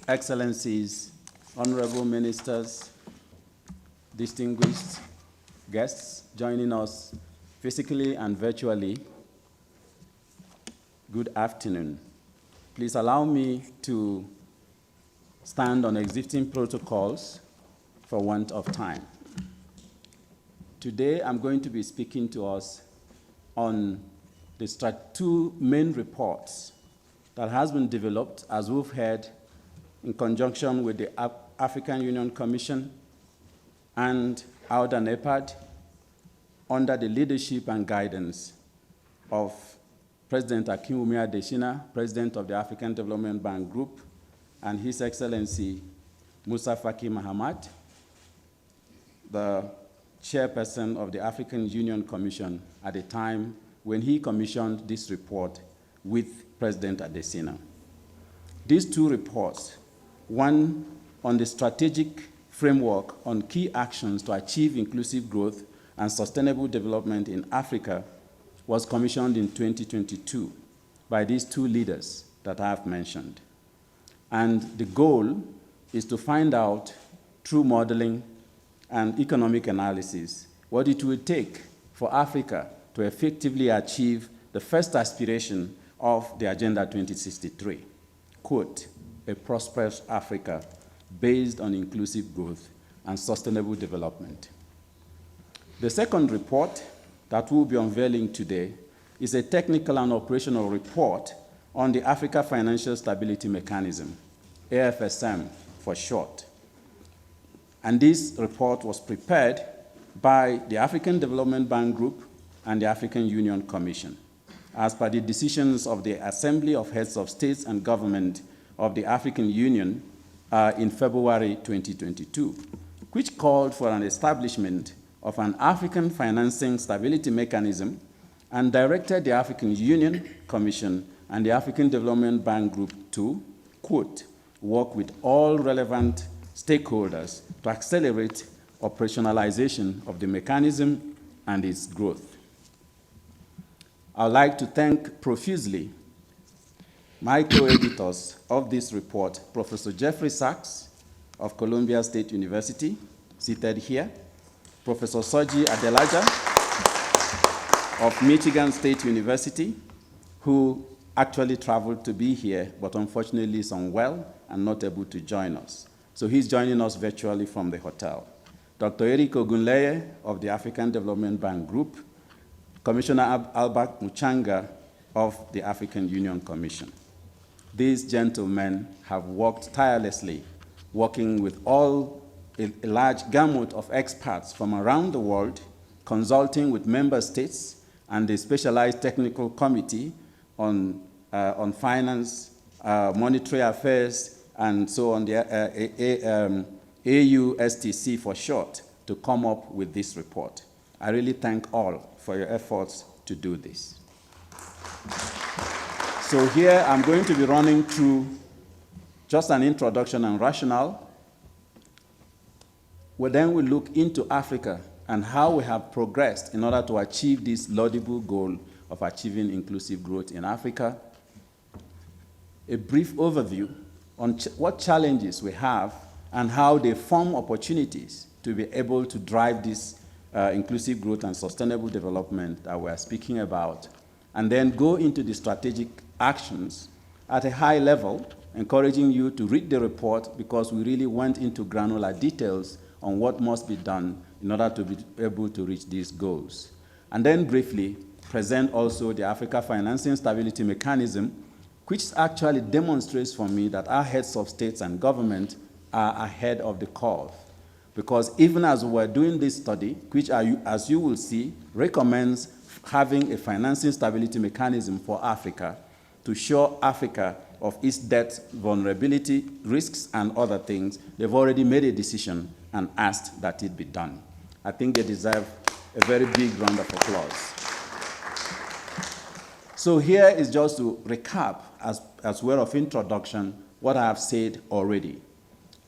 Excellencies, honorable ministers, distinguished guests joining us physically and virtually, good afternoon. Please allow me to stand on existing protocols for want of time. Today, I'm going to be speaking to us on the two main reports that has been developed, as we've heard, in conjunction with the African Union Commission and AUDA NEPAD, under the leadership and guidance of President Akinwumi Adesina, President of the African Development Bank Group, and His Excellency Musa Faki Mahamat, the chairperson of the African Union Commission at the time when he commissioned this report with President Adesina. These two reports, one on the strategic framework on key actions to achieve inclusive growth and sustainable development in Africa, was commissioned in 2022 by these two leaders that I have mentioned. And the goal is to find out, through modeling and economic analysis, what it will take for Africa to effectively achieve the first aspiration of the Agenda 2063, quote, a prosperous Africa based on inclusive growth and sustainable development. The second report that we'll be unveiling today is a technical and operational report on the Africa Financial Stability Mechanism, AFSM for short. And this report was prepared by the African Development Bank Group and the African Union Commission, as per the decisions of the Assembly of Heads of States and Government of the African Union in February 2022, which called for an establishment of an African Financing Stability Mechanism and directed the African Union Commission and the African Development Bank Group to, quote, work with all relevant stakeholders to accelerate operationalization of the mechanism and its growth. I'd like to thank profusely my co-editors of this report, Professor Jeffrey Sachs of Columbia State University, seated here, Professor Soji Adelaja of Michigan State University, who actually traveled to be here, but unfortunately is unwell and not able to join us. So he's joining us virtually from the hotel. Dr. Eric Ogunleye of the African Development Bank Group, Commissioner Albert Muchanga of the African Union Commission. These gentlemen have worked tirelessly, working with a large gamut of experts from around the world, consulting with member states and the specialized technical committee on finance, monetary affairs, and so on, the AUSTC for short, to come up with this report. I really thank all for your efforts to do this. So here I'm going to be running through just an introduction and rationale. Then we'll look into Africa and how we have progressed in order to achieve this laudable goal of achieving inclusive growth in Africa. A brief overview on what challenges we have and how they form opportunities to be able to drive this inclusive growth and sustainable development that we're speaking about, and then go into the strategic actions at a high level, encouraging you to read the report because we really went into granular details on what must be done in order to be able to reach these goals. And then briefly present also the Africa Financing Stability Mechanism, which actually demonstrates for me that our heads of states and government are ahead of the curve. Because even as we're doing this study, which as you will see, recommends having a financing stability mechanism for Africa to show Africa of its debt vulnerability, risks, and other things, they've already made a decision and asked that it be done. I think they deserve a very big round of applause. So here is just to recap, as way of introduction, what I have said already.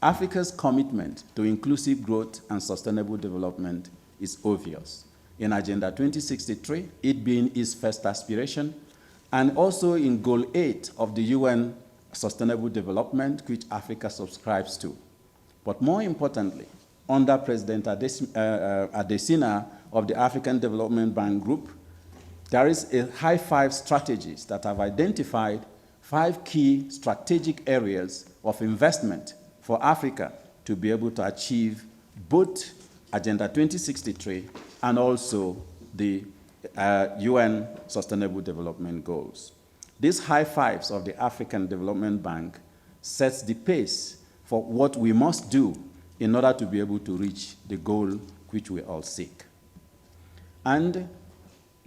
Africa's commitment to inclusive growth and sustainable development is obvious. In Agenda 2063, it being its first aspiration, and also in Goal 8 of the UN sustainable development, which Africa subscribes to. But more importantly, under President Adesina of the African Development Bank Group, there is a high five strategies that have identified 5 key strategic areas of investment for Africa to be able to achieve both Agenda 2063 and also the UN Sustainable Development Goals. These high fives of the African Development Bank sets the pace for what we must do in order to be able to reach the goal which we all seek. And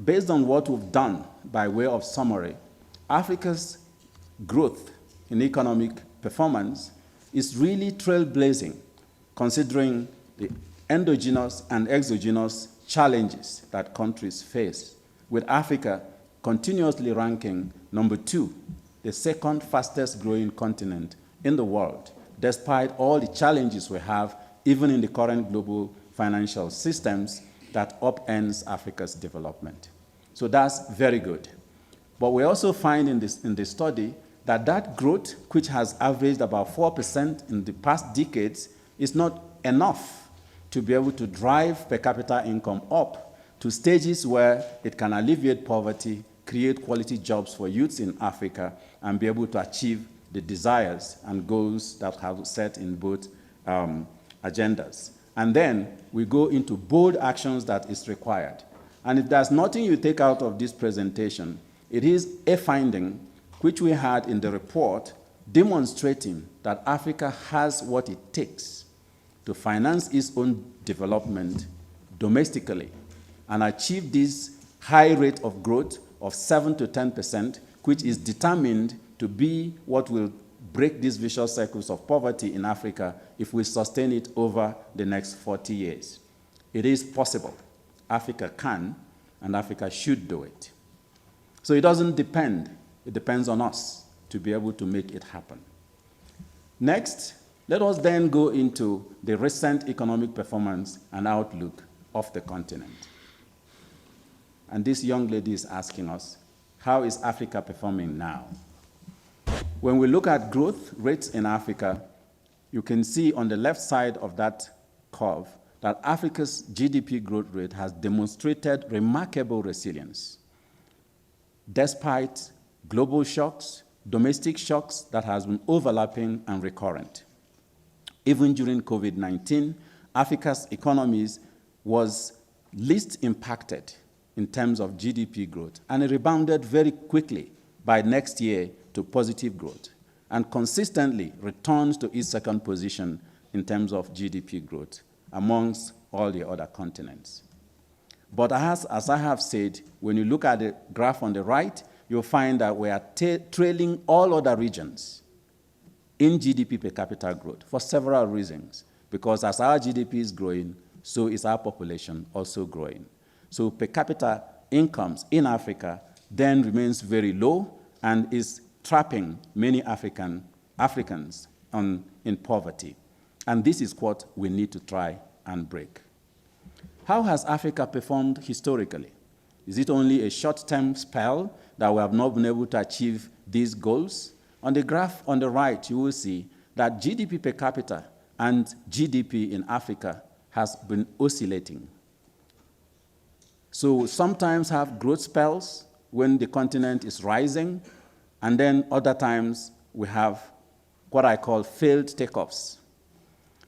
based on what we've done by way of summary, Africa's growth in economic performance is really trailblazing, considering the endogenous and exogenous challenges that countries face, with Africa continuously ranking number 2, the second fastest growing continent in the world, despite all the challenges we have, even in the current global financial systems that upends Africa's development. So that's very good. But we also find in this study that that growth, which has averaged about 4% in the past decades, is not enough to be able to drive per capita income up to stages where it can alleviate poverty, create quality jobs for youths in Africa, and be able to achieve the desires and goals that have set in both agendas. And then we go into bold actions that is required. And if there's nothing you take out of this presentation, it is a finding which we had in the report demonstrating that Africa has what it takes to finance its own development domestically and achieve this high rate of growth of 7 to 10%, which is determined to be what will break these vicious cycles of poverty in Africa if we sustain it over the next 40 years. It is possible. Africa can, and Africa should do it. So it doesn't depend. It depends on us to be able to make it happen. Next, let us then go into the recent economic performance and outlook of the continent. And this young lady is asking us, how is Africa performing now? When we look at growth rates in Africa, you can see on the left side of that curve that Africa's GDP growth rate has demonstrated remarkable resilience. Despite global shocks, domestic shocks that has been overlapping and recurrent. Even during COVID-19, Africa's economies was least impacted in terms of GDP growth, and it rebounded very quickly by next year to positive growth, and consistently returns to its second position in terms of GDP growth amongst all the other continents. But as I have said, when you look at the graph on the right, you'll find that we are trailing all other regions in GDP per capita growth for several reasons. Because as our GDP is growing, so is our population also growing. So per capita incomes in Africa then remains very low and is trapping many Africans in poverty. And this is what we need to try and break. How has Africa performed historically? Is it only a short-term spell that we have not been able to achieve these goals? On the graph on the right, you will see that GDP per capita and GDP in Africa has been oscillating. So sometimes have growth spells when the continent is rising, and then other times we have what I call failed takeoffs.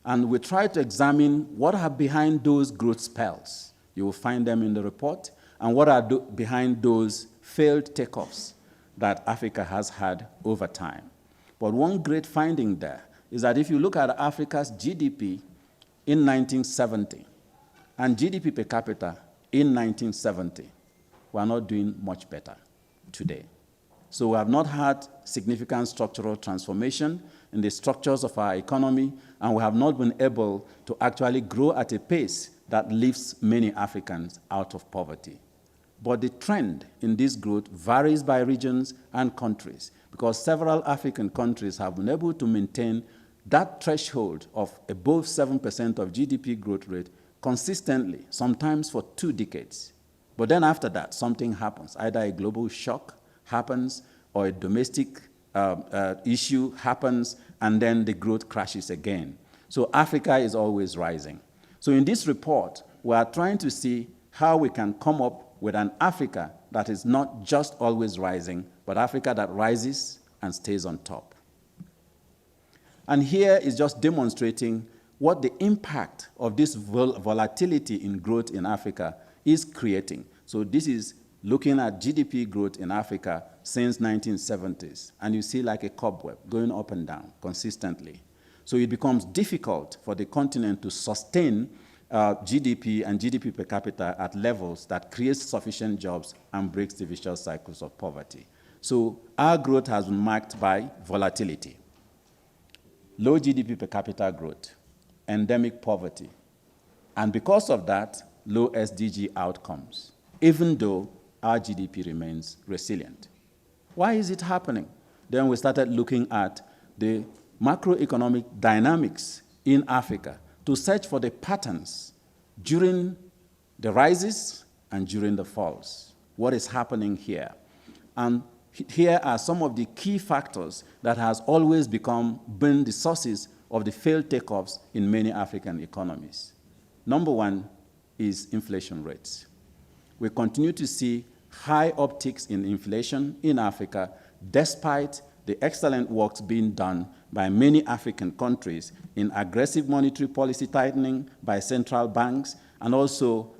And we try to examine what are behind those growth spells. You will find them in the report, and what are behind those failed takeoffs that Africa has had over time. But one great finding there is that if you look at Africa's GDP in 1970 and GDP per capita in 1970, we are not doing much better today. So we have not had significant structural transformation in the structures of our economy, and we have not been able to actually grow at a pace that lifts many Africans out of poverty. But the trend in this growth varies by regions and countries, because several African countries have been able to maintain that threshold of above 7% of GDP growth rate consistently, sometimes for 2 decades. But then after that, something happens. Either a global shock happens or a domestic issue happens, and then the growth crashes again. So Africa is always rising. So in this report, we are trying to see how we can come up with an Africa that is not just always rising, but Africa that rises and stays on top. And here is just demonstrating what the impact of this volatility in growth in Africa is creating. So this is looking at GDP growth in Africa since 1970s, and you see like a cobweb going up and down consistently. So it becomes difficult for the continent to sustain GDP and GDP per capita at levels that creates sufficient jobs and breaks the vicious cycles of poverty. So our growth has been marked by volatility, low GDP per capita growth, endemic poverty, and because of that, low SDG outcomes, even though our GDP remains resilient. Why is it happening? Then we started looking at the macroeconomic dynamics in Africa to search for the patterns during the rises and during the falls. What is happening here? And here are some of the key factors that has always been the sources of the failed takeoffs in many African economies. Number one is inflation rates. We continue to see high upticks in inflation in Africa, despite the excellent work being done by many African countries in aggressive monetary policy tightening by central banks, and also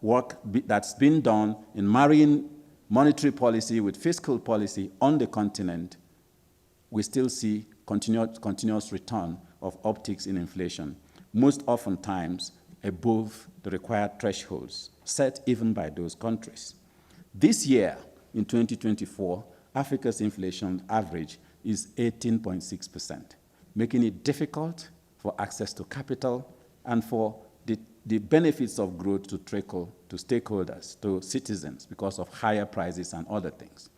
work that's been done in marrying monetary policy with fiscal policy on the continent. We still see continuous return of upticks in inflation, most oftentimes above the required thresholds set even by those countries. This year, in 2024, Africa's inflation average is 18.6%, making it difficult for access to capital and for the benefits of growth to trickle to stakeholders, to citizens, because of higher prices and other things.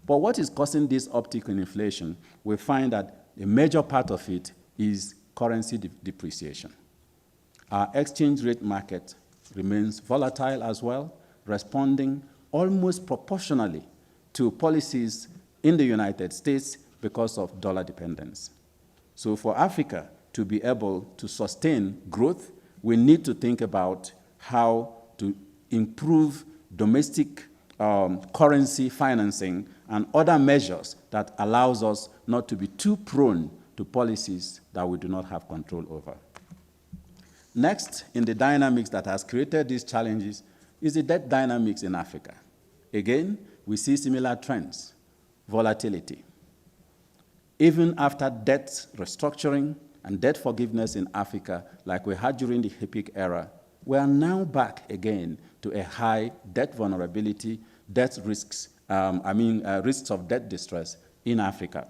But what is causing this uptick in inflation? We find that a major part of it is currency depreciation. Our exchange rate market remains volatile as well, responding almost proportionally to policies in the United States because of dollar dependence. So for Africa to be able to sustain growth, we need to think about how to improve domestic currency financing and other measures that allows us not to be too prone to policies that we do not have control over. Next, in the dynamics that has created these challenges is the debt dynamics in Africa. Again, we see similar trends, volatility. Even after debt restructuring and debt forgiveness in Africa, like we had during the HIPC era, we are now back again to a high debt vulnerability, debt risks, risks of debt distress in Africa.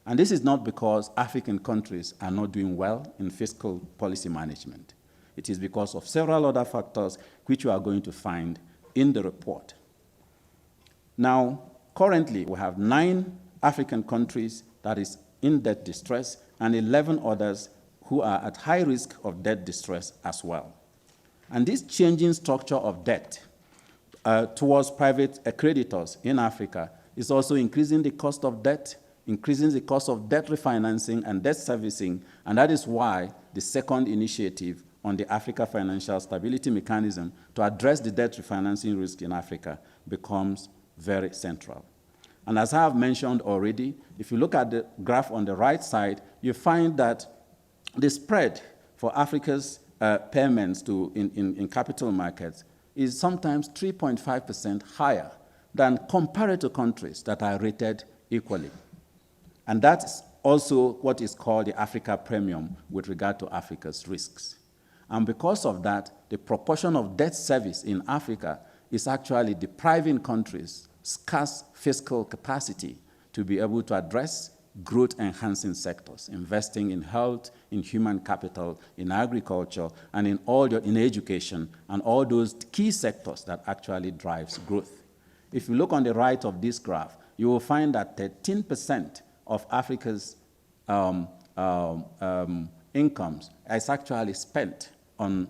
And this is not because African countries are not doing well in fiscal policy management. It is because of several other factors which you are going to find in the report. Now, currently, we have 9 African countries that is in debt distress and 11 others who are at high risk of debt distress as well. And this changing structure of debt towards private creditors in Africa is also increasing the cost of debt, increasing the cost of debt refinancing and debt servicing, and that is why the second initiative on the Africa Financial Stability Mechanism to address the debt refinancing risk in Africa becomes very central. And as I have mentioned already, if you look at the graph on the right side, you find that the spread for Africa's payments in capital markets is sometimes 3.5% higher than comparator countries that are rated equally. And that's also what is called the Africa premium with regard to Africa's risks. And because of that, the proportion of debt service in Africa is actually depriving countries scarce fiscal capacity to be able to address growth-enhancing sectors, investing in health, in human capital, in agriculture, and in education, and all those key sectors that actually drives growth. If you look on the right of this graph, you will find that 13% of Africa's incomes is actually spent on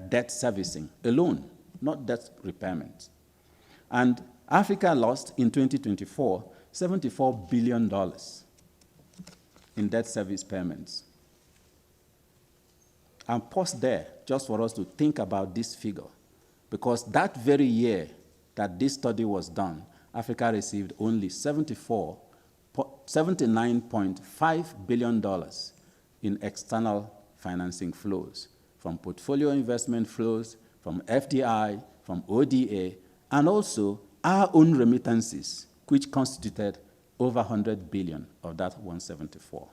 debt servicing alone, not debt repayments. And Africa lost in 2024 $74 billion in debt service payments. And pause there just for us to think about this figure, because that very year that this study was done, Africa received only $79.5 billion in external financing flows, from portfolio investment flows, from FDI, from ODA, and also our own remittances, which constituted over 100 billion of that 174.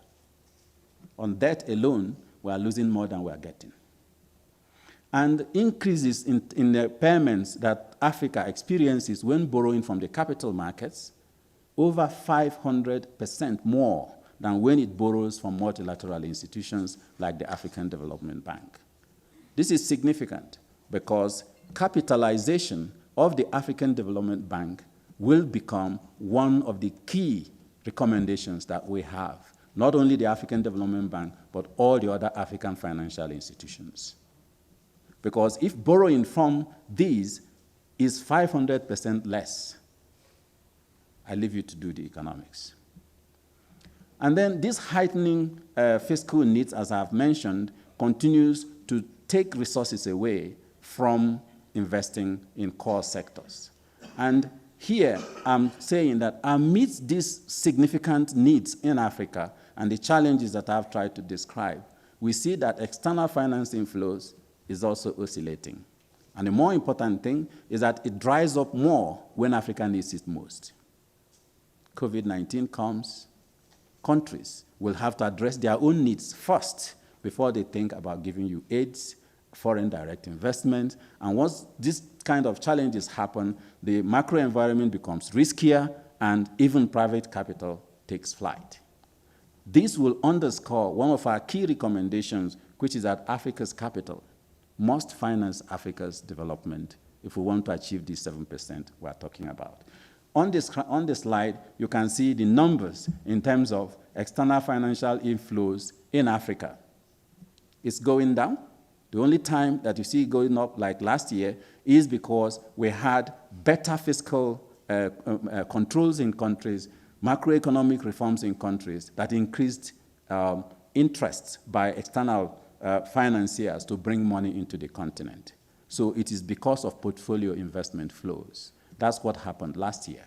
On debt alone, we are losing more than we are getting. And increases in the payments that Africa experiences when borrowing from the capital markets, over 500% more than when it borrows from multilateral institutions like the African Development Bank. This is significant because capitalization of the African Development Bank will become one of the key recommendations that we have, not only the African Development Bank, but all the other African financial institutions. Because if borrowing from these is 500% less, I leave you to do the economics. And then this heightening fiscal needs, as I've mentioned, continues to take resources away from investing in core sectors. And here I'm saying that amidst these significant needs in Africa and the challenges that I've tried to describe, we see that external financing flows is also oscillating. And the more important thing is that it dries up more when Africa needs it most. COVID-19 comes, countries will have to address their own needs first before they think about giving you aids, foreign direct investment. And once this kind of challenges happen, the macro environment becomes riskier and even private capital takes flight. This will underscore one of our key recommendations, which is that Africa's capital must finance Africa's development if we want to achieve these 7% we're talking about. On this slide, you can see the numbers in terms of external financial inflows in Africa. It's going down. The only time that you see it going up like last year is because we had better fiscal controls in countries, macroeconomic reforms in countries that increased interests by external financiers to bring money into the continent. So it is because of portfolio investment flows. That's what happened last year.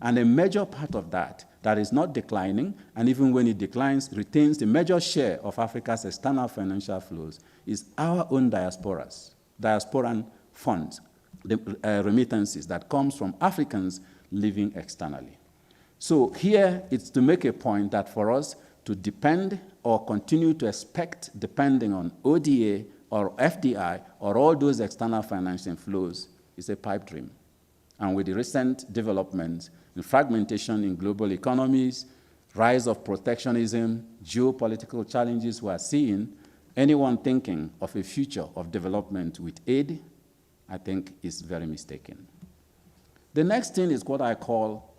And a major part of that is not declining, and even when it declines, retains the major share of Africa's external financial flows, is our own diasporan funds, the remittances that comes from Africans living externally. So here it's to make a point that for us to depend or continue to expect depending on ODA or FDI or all those external financing flows is a pipe dream. And with the recent developments in fragmentation in global economies, rise of protectionism, geopolitical challenges we are seeing, anyone thinking of a future of development with aid, I think is very mistaken. The next thing is what I call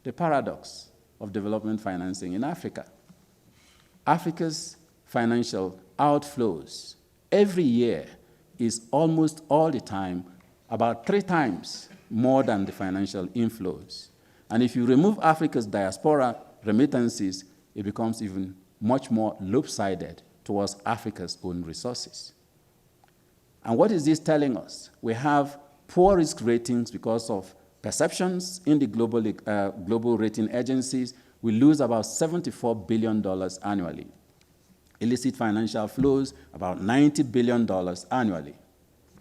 the paradox of development financing in Africa. Africa's financial outflows every year is almost all the time about 3 times more than the financial inflows. And if you remove Africa's diaspora remittances, it becomes even much more lopsided towards Africa's own resources. And what is this telling us? We have poor risk ratings because of perceptions in the global rating agencies. We lose about $74 billion annually. Illicit financial flows, about $90 billion annually.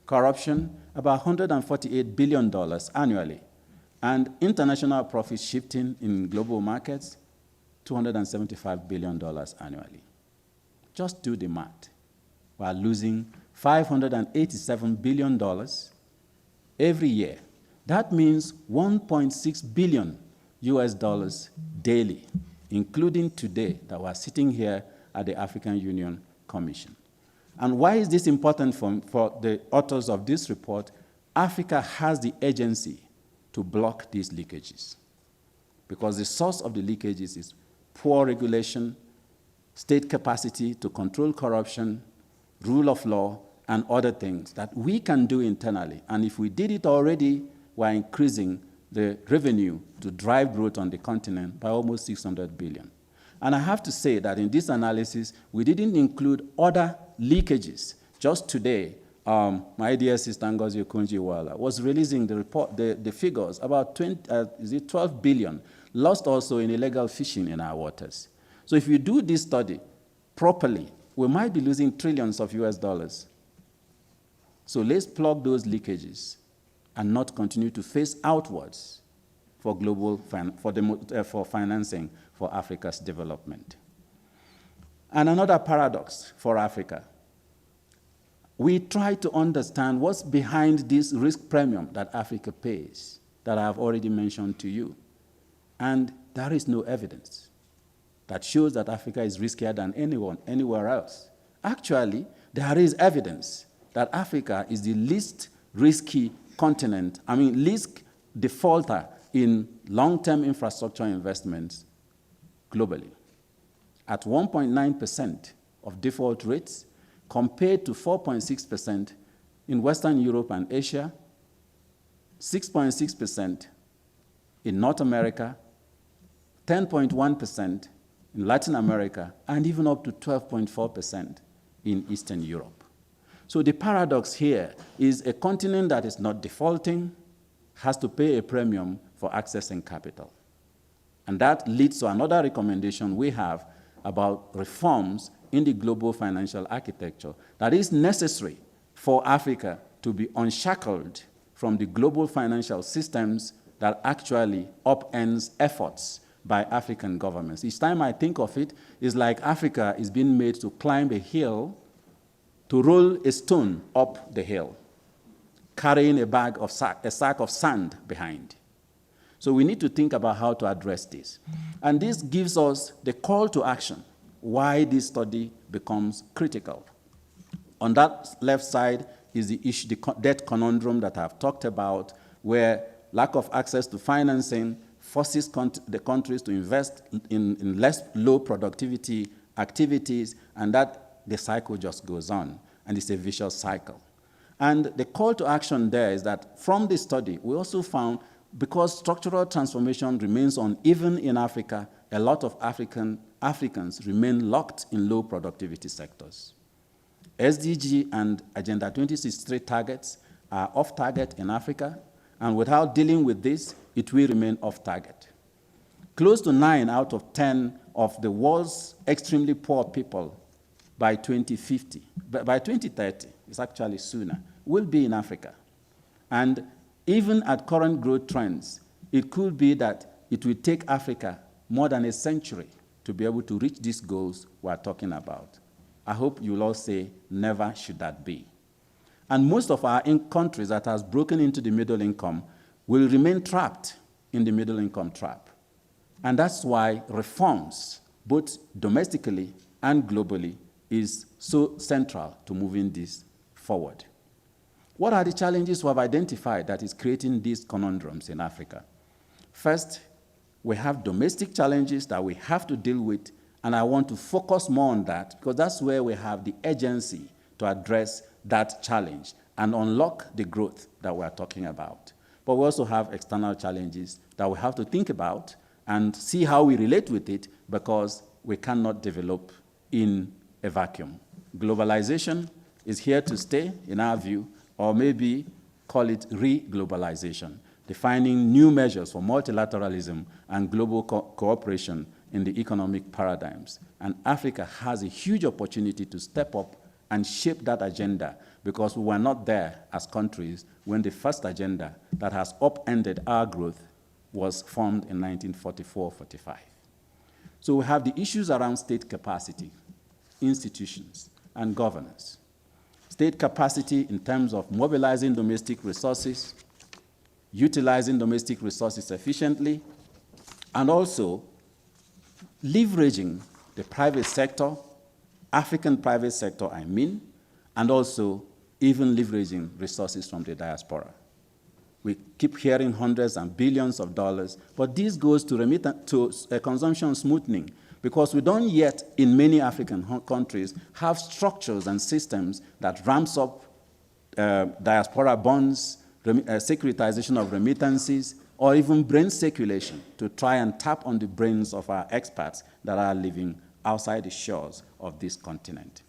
Corruption, about $148 billion annually. And international profit shifting in global markets, $275 billion annually. Just do the math. We are losing $587 billion every year. That means $1.6 billion US dollars daily, including today that we're sitting here at the African Union Commission. And why is this important for the authors of this report? Africa has the agency to block these leakages, because the source of the leakages is poor regulation, state capacity to control corruption, rule of law, and other things that we can do internally. And if we did it already, we're increasing the revenue to drive growth on the continent by almost 600 billion. And I have to say that in this analysis, we didn't include other leakages. Just today, my dear sister Ngozi Okonjo-Iweala was releasing the report, the figures about 12 billion lost also in illegal fishing in our waters. So if you do this study properly, we might be losing trillions of US dollars. So let's plug those leakages and not continue to face outwards for global for financing for Africa's development. And another paradox for Africa. We try to understand what's behind this risk premium that Africa pays that I have already mentioned to you. And there is no evidence that shows that Africa is riskier than anywhere else. Actually, there is evidence that Africa is the least risky continent, least defaulter in long-term infrastructure investments globally. At 1.9% of default rates, compared to 4.6% in Western Europe and Asia, 6.6% in North America, 10.1% in Latin America, and even up to 12.4% in Eastern Europe. So the paradox here is a continent that is not defaulting has to pay a premium for accessing capital. And that leads to another recommendation we have about reforms in the global financial architecture that is necessary for Africa to be unshackled from the global financial systems that actually upends efforts by African governments. Each time I think of it, it's like Africa is being made to climb a hill, to roll a stone up the hill, carrying a sack of sand behind. So we need to think about how to address this. And this gives us the call to action, why this study becomes critical. On that left side is the issue, the debt conundrum that I've talked about, where lack of access to financing forces the countries to invest in less low productivity activities, and that the cycle just goes on, and it's a vicious cycle. And the call to action there is that from this study, we also found because structural transformation remains uneven in Africa, a lot of Africans remain locked in low productivity sectors. SDG and Agenda 2063 targets are off target in Africa, and without dealing with this, it will remain off target. Close to 9 out of 10 of the world's extremely poor people by 2050, by 2030, it's actually sooner, will be in Africa. And even at current growth trends, it could be that it will take Africa more than a century to be able to reach these goals we're talking about. I hope you'll all say, never should that be. And most of our countries that has broken into the middle income will remain trapped in the middle income trap. And that's why reforms, both domestically and globally, is so central to moving this forward. What are the challenges we have identified that is creating these conundrums in Africa? First, we have domestic challenges that we have to deal with, and I want to focus more on that because that's where we have the agency to address that challenge and unlock the growth that we're talking about. But we also have external challenges that we have to think about and see how we relate with it because we cannot develop in a vacuum. Globalization is here to stay, in our view, or maybe call it re-globalization, defining new measures for multilateralism and global cooperation in the economic paradigms. And Africa has a huge opportunity to step up and shape that agenda because we were not there as countries when the first agenda that has upended our growth was formed in 1944-45. So we have the issues around state capacity, institutions, and governance. State capacity in terms of mobilizing domestic resources, utilizing domestic resources efficiently, and also leveraging the private sector, African private sector, I mean, and also even leveraging resources from the diaspora. We keep hearing hundreds and billions of dollars, but this goes to consumption smoothing because we don't yet, in many African countries, have structures and systems that ramps up diaspora bonds, securitization of remittances, or even brain circulation to try and tap on the brains of our experts that are living outside the shores of this continent.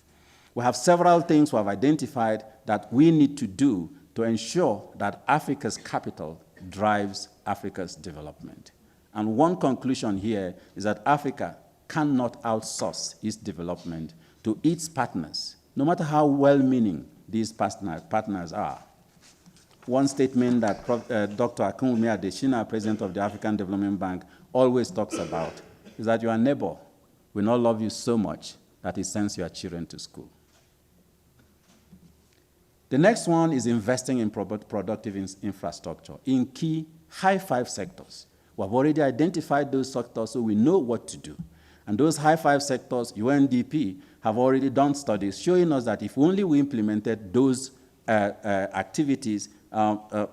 We have several things we have identified that we need to do to ensure that Africa's capital drives Africa's development. And one conclusion here is that Africa cannot outsource its development to its partners, no matter how well-meaning these partners are. One statement that Dr. Akinwumi Adesina, President of the African Development Bank, always talks about is that your neighbor will not love you so much that he sends your children to school. The next one is investing in productive infrastructure in key high-five sectors. We have already identified those sectors, so we know what to do. And those high-five sectors, UNDP, have already done studies showing us that if only we implemented those activities,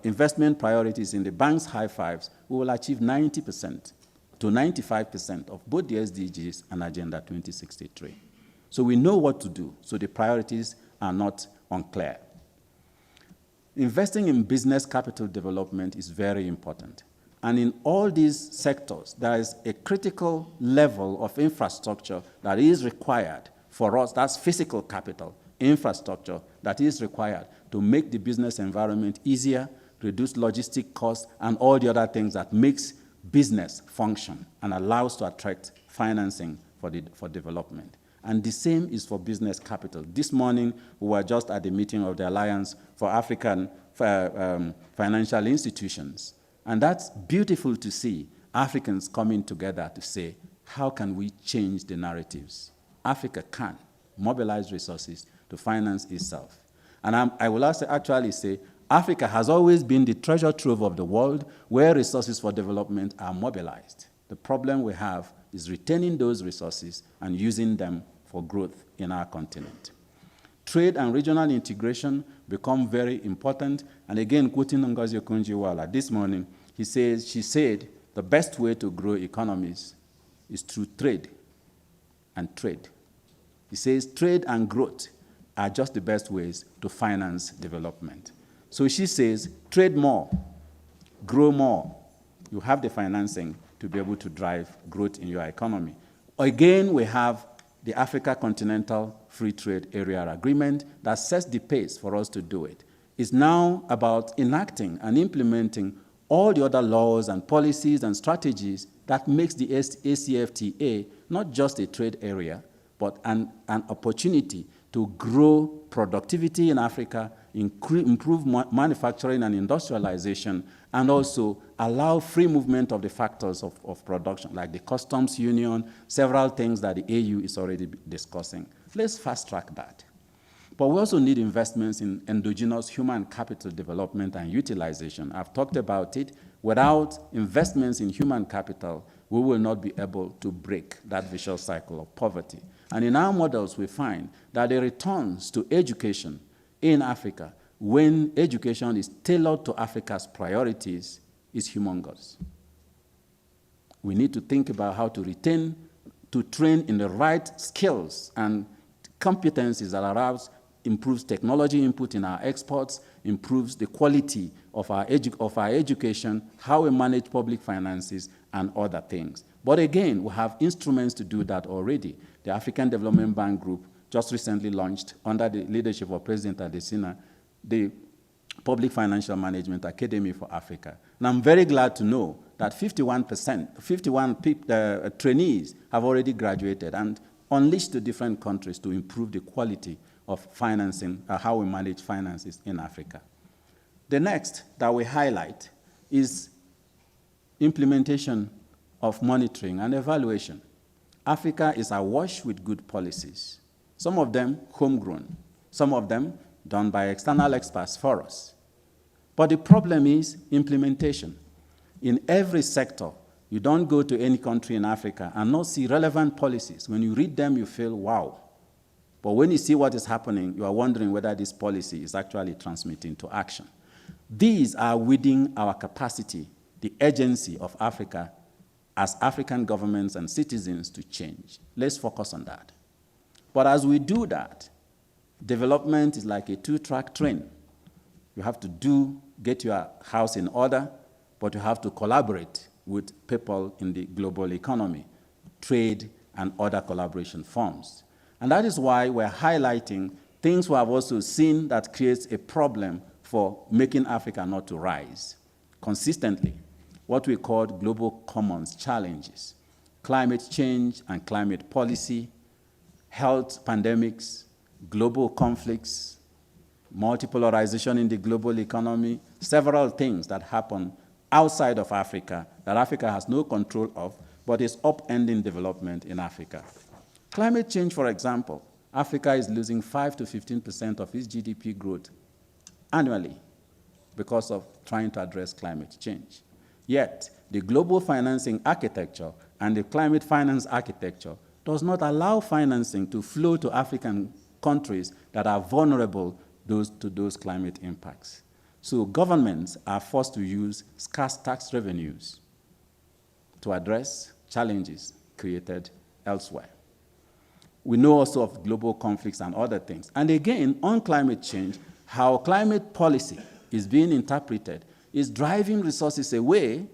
investment priorities in the bank's high-fives, we will achieve 90% to 95% of both the SDGs and Agenda 2063. So we know what to do, so the priorities are not unclear. Investing in business capital development is very important. And in all these sectors, there is a critical level of infrastructure that is required for us. That's physical capital, infrastructure that is required to make the business environment easier, reduce logistic costs, and all the other things that makes business function and allows to attract financing for development. And the same is for business capital. This morning, we were just at the meeting of the Alliance for African Financial Institutions. And that's beautiful to see Africans coming together to say, how can we change the narratives? Africa can mobilize resources to finance itself. And I will also actually say, Africa has always been the treasure trove of the world where resources for development are mobilized. The problem we have is retaining those resources and using them for growth in our continent. Trade and regional integration become very important. And again, quoting Ngozi Okonjo-Iweala this morning, she said, the best way to grow economies is through trade and trade. He says trade and growth are just the best ways to finance development. So she says, trade more, grow more. You have the financing to be able to drive growth in your economy. Again, we have the Africa Continental Free Trade Area Agreement that sets the pace for us to do it. It's now about enacting and implementing all the other laws and policies and strategies that makes the ACFTA not just a trade area, but an opportunity to grow productivity in Africa, improve manufacturing and industrialization, and also allow free movement of the factors of production, like the customs union, several things that the AU is already discussing. Let's fast track that. But we also need investments in endogenous human capital development and utilization. I've talked about it. Without investments in human capital, we will not be able to break that vicious cycle of poverty. And in our models, we find that the returns to education in Africa, when education is tailored to Africa's priorities, is humongous. We need to think about how to train in the right skills and competencies that improves technology input in our exports, improves the quality of our education, how we manage public finances, and other things. But again, we have instruments to do that already. The African Development Bank Group just recently launched, under the leadership of President Adesina, the Public Financial Management Academy for Africa. And I'm very glad to know that 51 trainees have already graduated and unleashed to different countries to improve the quality of financing, how we manage finances in Africa. The next that we highlight is implementation of monitoring and evaluation. Africa is awash with good policies, some of them homegrown, some of them done by external experts for us. But the problem is implementation. In every sector, you don't go to any country in Africa and not see relevant policies. When you read them, you feel, wow. But when you see what is happening, you are wondering whether this policy is actually transmitting to action. These are within our capacity, the agency of Africa, as African governments and citizens to change. Let's focus on that. But as we do that, development is like a two-track train. You have to get your house in order, but you have to collaborate with people in the global economy, trade, and other collaboration forms. And that is why we're highlighting things we have also seen that creates a problem for making Africa not to rise consistently, what we call global commons challenges: climate change and climate policy, health pandemics, global conflicts, multipolarization in the global economy, several things that happen outside of Africa that Africa has no control of, but is upending development in Africa. Climate change, for example, Africa is losing 5 to 15% of its GDP growth annually because of trying to address climate change. Yet, the global financing architecture and the climate finance architecture does not allow financing to flow to African countries that are vulnerable to those climate impacts. So governments are forced to use scarce tax revenues to address challenges created elsewhere. We know also of global conflicts and other things. And again, on climate change, how climate policy is being interpreted is driving resources away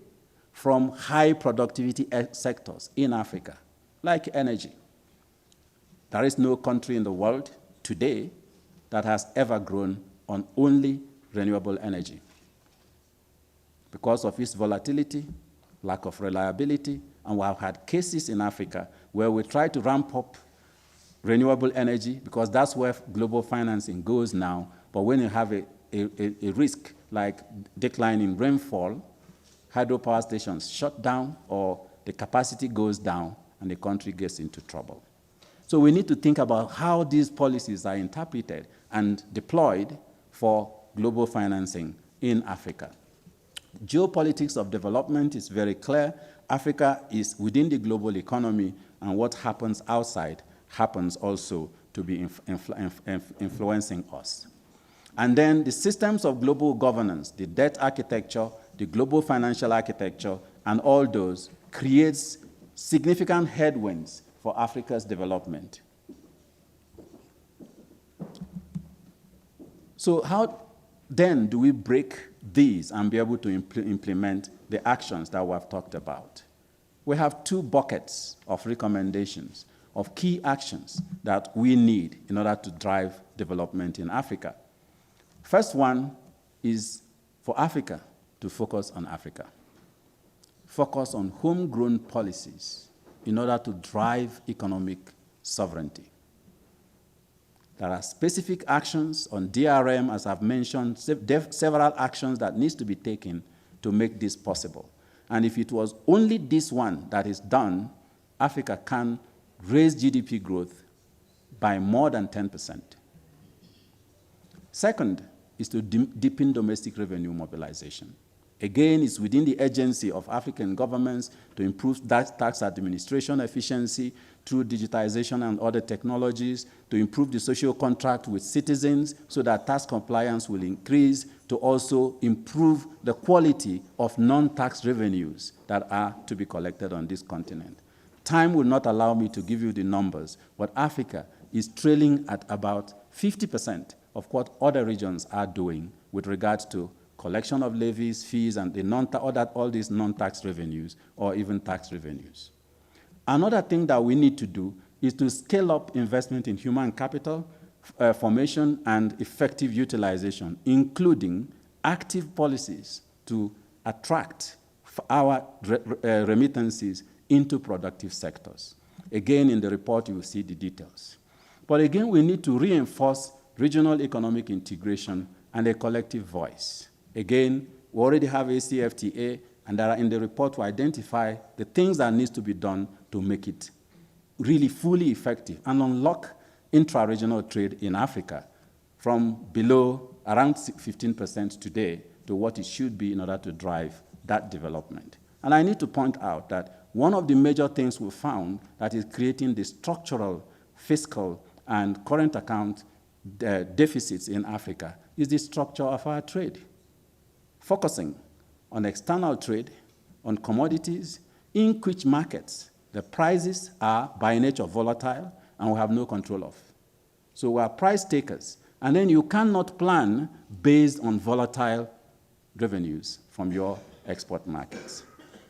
from high productivity sectors in Africa, like energy. There is no country in the world today that has ever grown on only renewable energy because of its volatility, lack of reliability, and we have had cases in Africa where we try to ramp up renewable energy because that's where global financing goes now, but when you have a risk like decline in rainfall, hydropower stations shut down or the capacity goes down and the country gets into trouble. So we need to think about how these policies are interpreted and deployed for global financing in Africa. Geopolitics of development is very clear. Africa is within the global economy, and what happens outside happens also to be influencing us. And then the systems of global governance, the debt architecture, the global financial architecture, and all those creates significant headwinds for Africa's development. So how then do we break these and be able to implement the actions that we have talked about? We have two buckets of recommendations of key actions that we need in order to drive development in Africa. First one is for Africa to focus on Africa. Focus on homegrown policies in order to drive economic sovereignty. There are specific actions on DRM, as I've mentioned, several actions that needs to be taken to make this possible. And if it was only this one that is done, Africa can raise GDP growth by more than 10%. Second is to deepen domestic revenue mobilization. Again, it's within the agency of African governments to improve tax administration efficiency through digitization and other technologies, to improve the social contract with citizens so that tax compliance will increase, to also improve the quality of non-tax revenues that are to be collected on this continent. Time will not allow me to give you the numbers, but Africa is trailing at about 50% of what other regions are doing with regards to collection of levies, fees, and all these non-tax revenues, or even tax revenues. Another thing that we need to do is to scale up investment in human capital formation and effective utilization, including active policies to attract our remittances into productive sectors. Again, in the report, you will see the details. But again, we need to reinforce regional economic integration and a collective voice. Again, we already have ACFTA, and there are in the report to identify the things that needs to be done to make it really fully effective and unlock intra-regional trade in Africa from below around 15% today to what it should be in order to drive that development. And I need to point out that one of the major things we found that is creating the structural, fiscal, and current account deficits in Africa is the structure of our trade. Focusing on external trade, on commodities, in which markets the prices are by nature volatile and we have no control of. So we are price takers, and then you cannot plan based on volatile revenues from your export markets.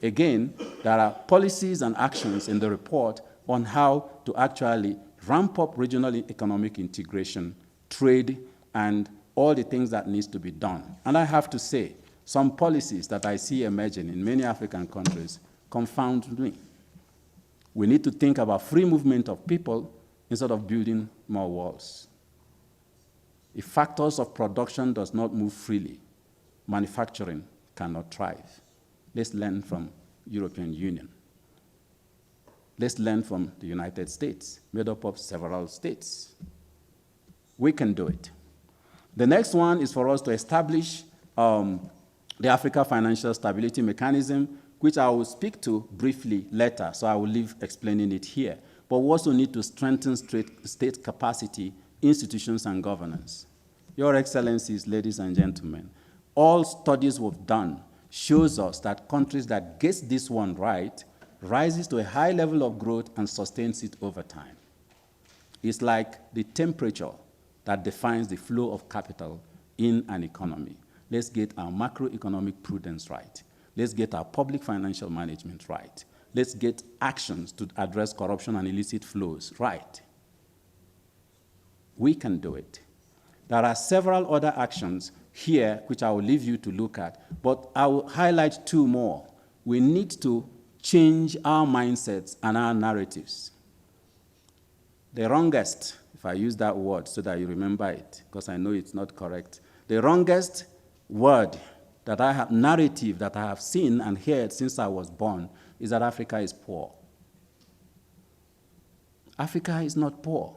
Again, there are policies and actions in the report on how to actually ramp up regional economic integration, trade, and all the things that needs to be done. And I have to say, some policies that I see emerging in many African countries confound me. We need to think about free movement of people instead of building more walls. If factors of production does not move freely, manufacturing cannot thrive. Let's learn from European Union. Let's learn from the United States, made up of several states. We can do it. The next one is for us to establish the Africa Financial Stability Mechanism, which I will speak to briefly later, so I will leave explaining it here. But we also need to strengthen state capacity, institutions, and governance. Your Excellencies, ladies and gentlemen, all studies we've done shows us that countries that get this one right rises to a high level of growth and sustains it over time. It's like the temperature that defines the flow of capital in an economy. Let's get our macroeconomic prudence right. Let's get our public financial management right. Let's get actions to address corruption and illicit flows right. We can do it. There are several other actions here which I will leave you to look at, but I will highlight two more. We need to change our mindsets and our narratives. The wrongest, if I use that word so that you remember it, because I know it's not correct, the wrongest word that I have, narrative that I have seen and heard since I was born is that Africa is poor. Africa is not poor.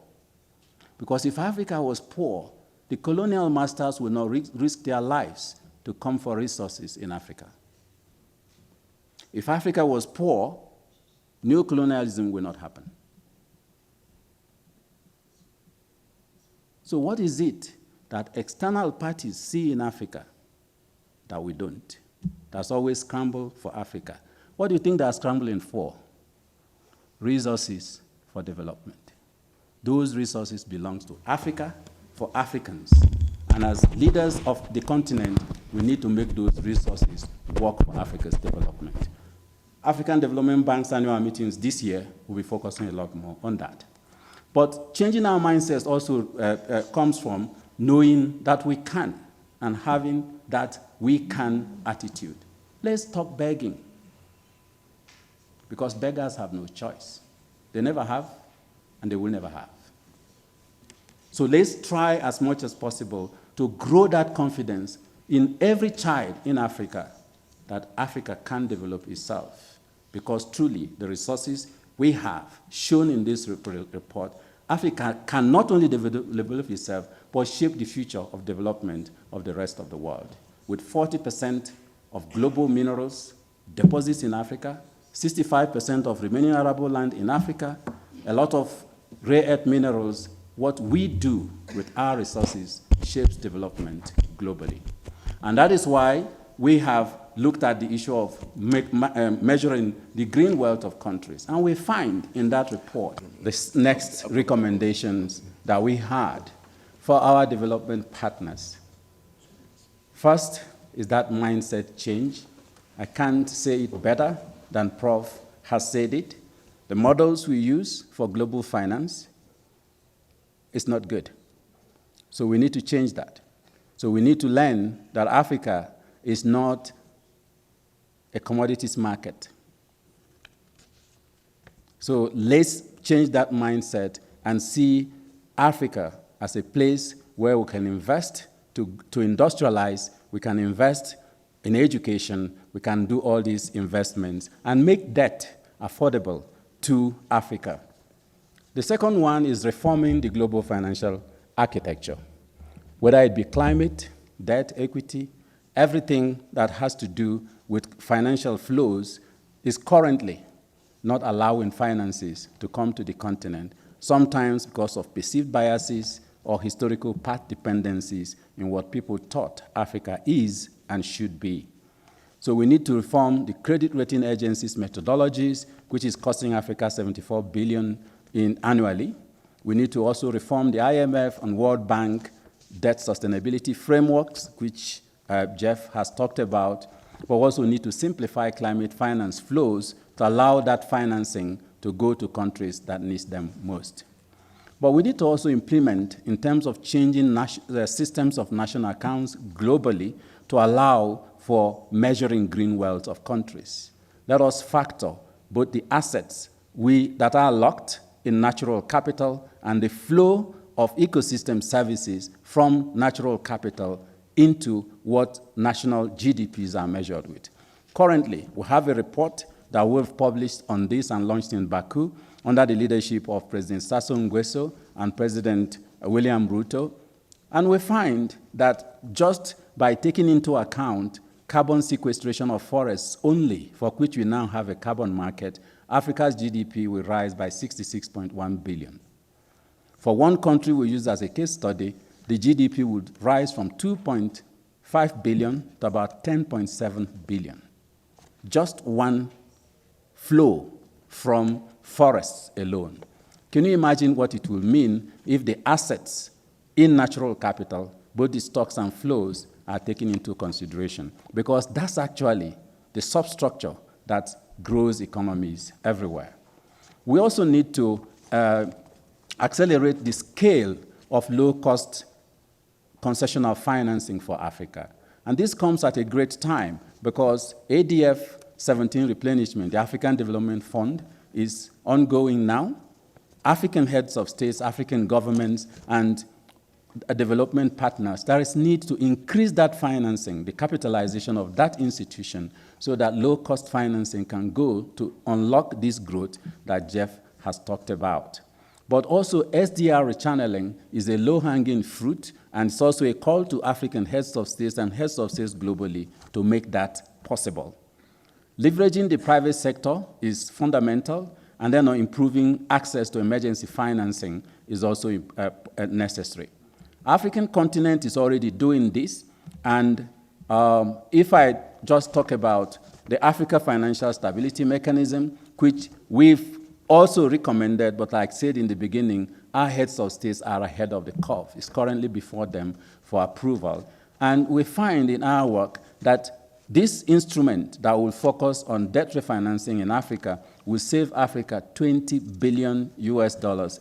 Because if Africa was poor, the colonial masters would not risk their lives to come for resources in Africa. If Africa was poor, neocolonialism will not happen. So what is it that external parties see in Africa that we don't? That's always scrambled for Africa. What do you think they're scrambling for? Resources for development. Those resources belong to Africa for Africans. And as leaders of the continent, we need to make those resources work for Africa's development. African Development Bank's annual meetings this year will be focusing a lot more on that. But changing our mindsets also comes from knowing that we can and having that we can attitude. Let's stop begging, because beggars have no choice. They never have, and they will never have. So let's try as much as possible to grow that confidence in every child in Africa that Africa can develop itself. Because truly, the resources we have shown in this report, Africa can not only develop itself, but shape the future of development of the rest of the world. With 40% of global minerals deposits in Africa, 65% of remaining arable land in Africa, a lot of rare earth minerals, what we do with our resources shapes development globally. And that is why we have looked at the issue of measuring the green wealth of countries. And we find in that report the next recommendations that we had for our development partners. First is that mindset change. I can't say it better than Prof has said it. The models we use for global finance is not good. So we need to change that. So we need to learn that Africa is not a commodities market. So let's change that mindset and see Africa as a place where we can invest to industrialize, we can invest in education, we can do all these investments and make debt affordable to Africa. The second one is reforming the global financial architecture, whether it be climate, debt, equity, everything that has to do with financial flows is currently not allowing finances to come to the continent, sometimes because of perceived biases or historical path dependencies in what people thought Africa is and should be. So we need to reform the credit rating agencies' methodologies, which is costing Africa $74 billion annually. We need to also reform the IMF and World Bank debt sustainability frameworks, which Jeff has talked about. but also need to simplify climate finance flows to allow that financing to go to countries that need them most. But we need to also implement in terms of changing the systems of national accounts globally to allow for measuring green wealth of countries. Let us factor both the assets that are locked in natural capital and the flow of ecosystem services from natural capital into what national GDPs are measured with. Currently, we have a report that we've published on this and launched in Baku under the leadership of President Sassou Nguesso and President William Ruto. And we find that just by taking into account carbon sequestration of forests only, for which we now have a carbon market, Africa's GDP will rise by 66.1 billion. For one country we use as a case study, the GDP would rise from 2.5 billion to about 10.7 billion. Just one flow from forests alone. Can you imagine what it will mean if the assets in natural capital, both the stocks and flows, are taken into consideration? Because that's actually the substructure that grows economies everywhere. We also need to accelerate the scale of low-cost concessional financing for Africa. And this comes at a great time because ADF 17 replenishment, the African Development Fund, is ongoing now. African heads of states, African governments, and development partners, there is need to increase that financing, the capitalization of that institution, so that low-cost financing can go to unlock this growth that Jeff has talked about. But also, SDR rechanneling is a low-hanging fruit, and it's also a call to African heads of states and heads of states globally to make that possible. Leveraging the private sector is fundamental, and then improving access to emergency financing is also necessary. African continent is already doing this, and if I just talk about the Africa Financial Stability Mechanism, which we've also recommended, but like I said in the beginning, our heads of states are ahead of the curve. It's currently before them for approval. And we find in our work that this instrument that will focus on debt refinancing in Africa will save Africa $20 billion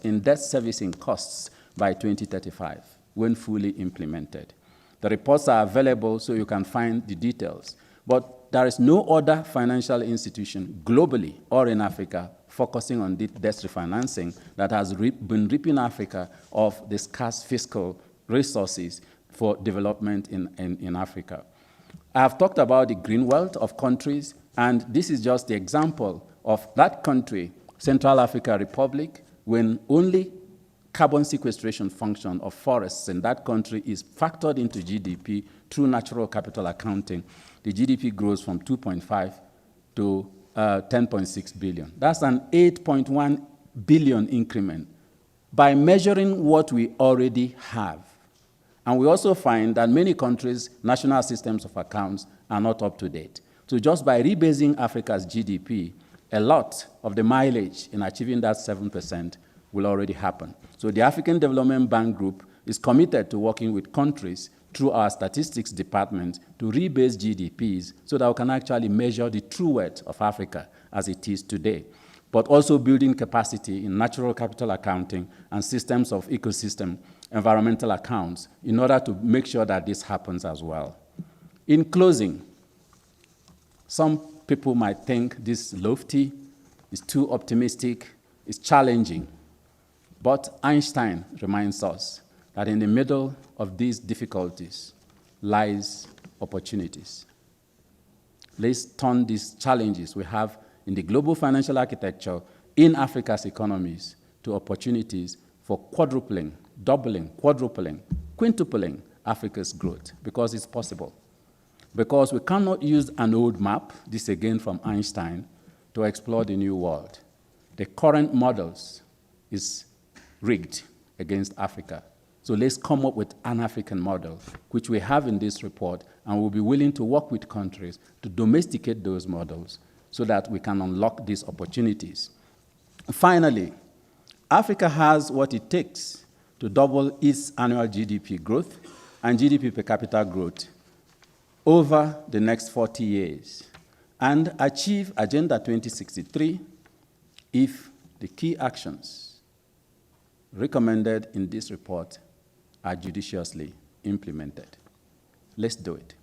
in debt servicing costs by 2035 when fully implemented. The reports are available so you can find the details. But there is no other financial institution globally or in Africa focusing on debt refinancing that has been ripping Africa of the scarce fiscal resources for development in Africa. I have talked about the green wealth of countries, and this is just the example of that country, Central African Republic, when only carbon sequestration function of forests in that country is factored into GDP through natural capital accounting. The GDP grows from 2.5 to 10.6 billion. That's an 8.1 billion increment by measuring what we already have. And we also find that many countries' national systems of accounts are not up to date. So just by rebasing Africa's GDP, a lot of the mileage in achieving that 7% will already happen. So the African Development Bank Group is committed to working with countries through our statistics department to rebase GDPs so that we can actually measure the true worth of Africa as it is today, but also building capacity in natural capital accounting and systems of ecosystem environmental accounts in order to make sure that this happens as well. In closing, some people might think this is lofty, it's too optimistic, it's challenging. But Einstein reminds us that in the middle of these difficulties lies opportunities. Let's turn these challenges we have in the global financial architecture in Africa's economies to opportunities for quadrupling, doubling, quadrupling, quintupling Africa's growth, because it's possible. Because we cannot use an old map, this again from Einstein, to explore the new world. The current models is rigged against Africa. So let's come up with an African model, which we have in this report, and we'll be willing to work with countries to domesticate those models so that we can unlock these opportunities. Finally, Africa has what it takes to double its annual GDP growth and GDP per capita growth over the next 40 years and achieve Agenda 2063 if the key actions recommended in this report are judiciously implemented. Let's do it.